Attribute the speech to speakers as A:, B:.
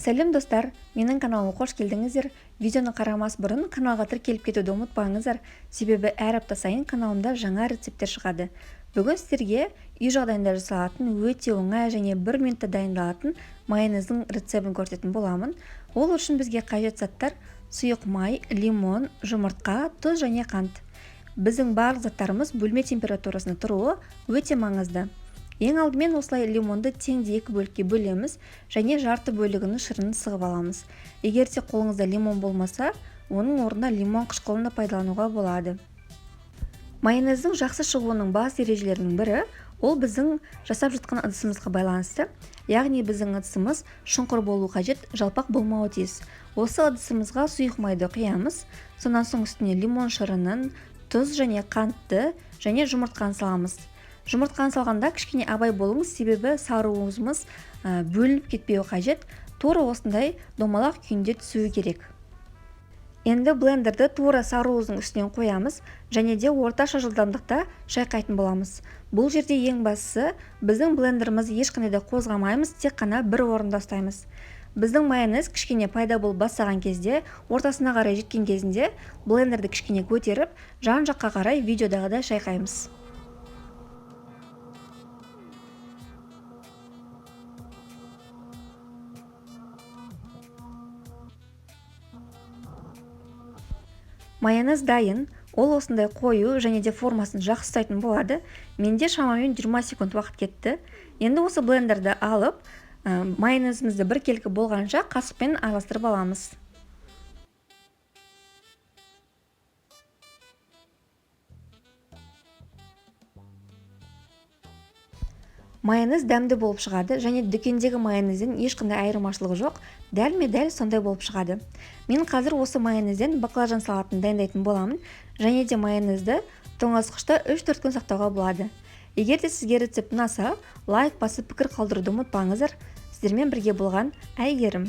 A: Сәлем достар, менің каналыма қош келдіңіздер. Видеоны қарамас бұрын каналға тіркеліп кетуді ұмытпаңыздар, себебі әр апта сайын каналымда жаңа рецепттер шығады. Бүгін сіздерге үй жағдайында жасалатын өте оңай және 1 минутта дайындалатын майонездің рецептін көрсететін боламын. Ол үшін бізге қажет заттар: сұйық май, лимон, жұмыртқа, тұз және қант. Біздің барлық заттарымыз бөлме температурасында тұруы өте маңызды. Ең алдымен осылай лимонды теңде 2 бөлікке бөлеміз және жарты бөлігінің шырынын сығып аламыз. Егер де қолыңызда лимон болмаса, оның орнына лимон қышқылын пайдалануға болады. Майонездің жақсы шығуының басты ережелерінің бірі ол біздің жасап жатқан ыдысымызға байланысты. Яғни біздің ыдысымыз шұңқыр болу қажет, жалпақ болмауы тиіс. Осы ыдысымызға сұйық майды құямыз, сонан соң үстіне лимон шырынын, тұз және қантты және жұмыртқаны саламыз. Жұмыртқаны салғанда кішкене абай болыңыз, себебі саруымыз бөлініп кетпеуі қажет. Тура осындай домалақ күйінде түсуі керек. Енді блендерді тура саруымыздың үстінен қоямыз және де орташа жылдамдықта шайқайтын боламыз. Бұл жерде ең бастысы, біздің блендерімізді ешқандай да қозғамаймыз, тек қана бір орында ұстаймыз. Біздің майонез кішкене пайда болып бастаған кезде, ортасына қарай жеткен кезінде блендерді кішкене көтеріп, жан жаққа қарай видеодағыдай шайқаймыз. Майонез дайын, ол осындай қою және де формасын жақсы ұстайтын болады. Менде шамамен 20 секунд уақыт кетті. Енді осы блендерді алып, майонезімізді біркелкі болғанша қасықпен араластырып аламыз. Майонез дәмді болып шығады және дүкендегі майонезден ешқандай айырмашылығы жоқ, дәл сондай болып шығады. Мен қазір осы майонезден баклажан салатын дайындайтын боламын және де майонезді тоңазытқышта 3-4 күн сақтауға болады. Егер де сізге рецепт ұнаса, лайк басып пікір қалдыруды ұмытпаңыздар. Сіздермен бірге болған Әйгерім.